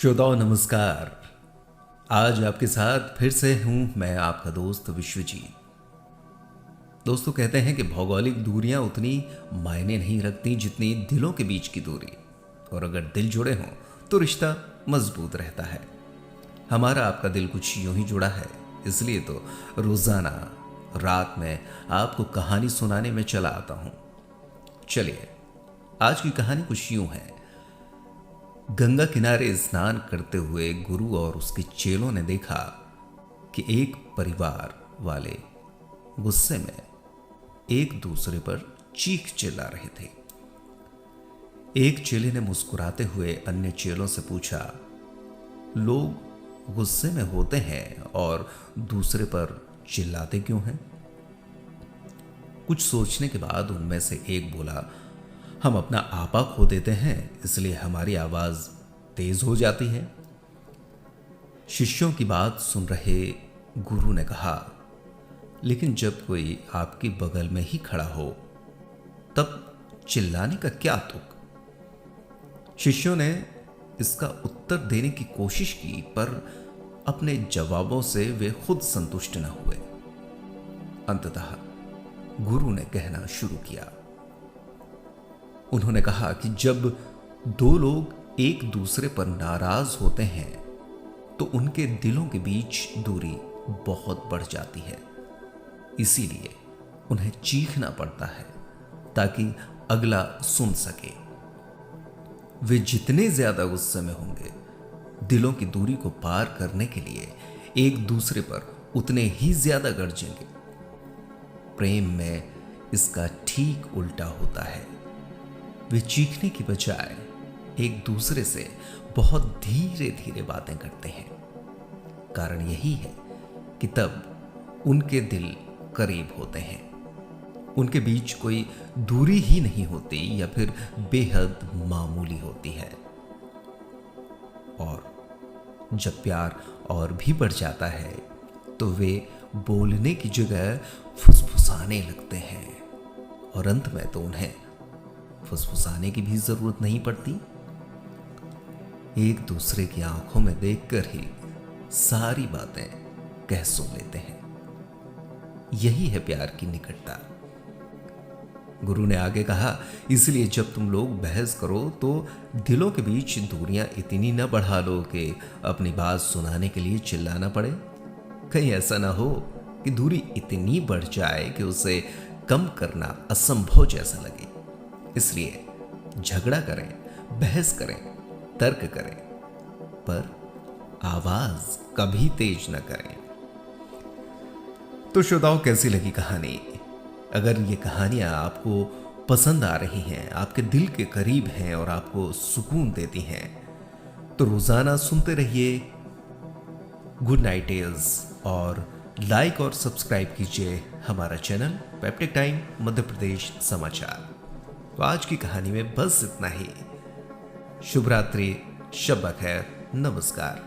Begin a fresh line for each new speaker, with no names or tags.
श्रोताओं नमस्कार। आज आपके साथ फिर से हूं मैं, आपका दोस्त विश्वजीत। दोस्तों, कहते हैं कि भौगोलिक दूरियां उतनी मायने नहीं रखती जितनी दिलों के बीच की दूरी, और अगर दिल जुड़े हों तो रिश्ता मजबूत रहता है। हमारा आपका दिल कुछ यूं ही जुड़ा है, इसलिए तो रोजाना रात में आपको कहानी सुनाने में चला आता हूं। चलिए, आज की कहानी कुछ यूं है। गंगा किनारे स्नान करते हुए गुरु और उसके चेलों ने देखा कि एक परिवार वाले गुस्से में एक दूसरे पर चीख चिल्ला रहे थे। एक चेले ने मुस्कुराते हुए अन्य चेलों से पूछा, लोग गुस्से में होते हैं और दूसरे पर चिल्लाते क्यों हैं? कुछ सोचने के बाद उनमें से एक बोला, हम अपना आपा खो देते हैं, इसलिए हमारी आवाज तेज हो जाती है। शिष्यों की बात सुन रहे गुरु ने कहा, लेकिन जब कोई आपके बगल में ही खड़ा हो तब चिल्लाने का क्या तुक? शिष्यों ने इसका उत्तर देने की कोशिश की, पर अपने जवाबों से वे खुद संतुष्ट न हुए। अंततः गुरु ने कहना शुरू किया। उन्होंने कहा कि जब दो लोग एक दूसरे पर नाराज होते हैं तो उनके दिलों के बीच दूरी बहुत बढ़ जाती है। इसीलिए उन्हें चीखना पड़ता है ताकि अगला सुन सके। वे जितने ज्यादा गुस्से में होंगे, दिलों की दूरी को पार करने के लिए एक दूसरे पर उतने ही ज्यादा गरजेंगे। प्रेम में इसका ठीक उल्टा होता है। वे चीखने की बजाय एक दूसरे से बहुत धीरे धीरे बातें करते हैं। कारण यही है कि तब उनके दिल करीब होते हैं। उनके बीच कोई दूरी ही नहीं होती या फिर बेहद मामूली होती है। और जब प्यार और भी बढ़ जाता है तो वे बोलने की जगह फुसफुसाने लगते हैं, और अंत में तो उन्हें फुसफुसाने की भी जरूरत नहीं पड़ती। एक दूसरे की आंखों में देखकर ही सारी बातें कह सुन लेते हैं। यही है प्यार की निकटता। गुरु ने आगे कहा, इसलिए जब तुम लोग बहस करो तो दिलों के बीच दूरियां इतनी न बढ़ा लो कि अपनी बात सुनाने के लिए चिल्लाना पड़े। कहीं ऐसा ना हो कि दूरी इतनी बढ़ जाए कि उसे कम करना असंभव जैसा लगे। इसलिए झगड़ा करें, बहस करें, तर्क करें, पर आवाज कभी तेज न करें। तो श्रोताओं, कैसी लगी कहानी? अगर ये कहानियां आपको पसंद आ रही हैं, आपके दिल के करीब हैं और आपको सुकून देती हैं, तो रोजाना सुनते रहिए गुड नाइट टेल्स, और लाइक और सब्सक्राइब कीजिए हमारा channel peptic time Madhya Pradesh समाचार। तो आज की कहानी में बस इतना ही। शुभ रात्रि, शब बखैर, नमस्कार।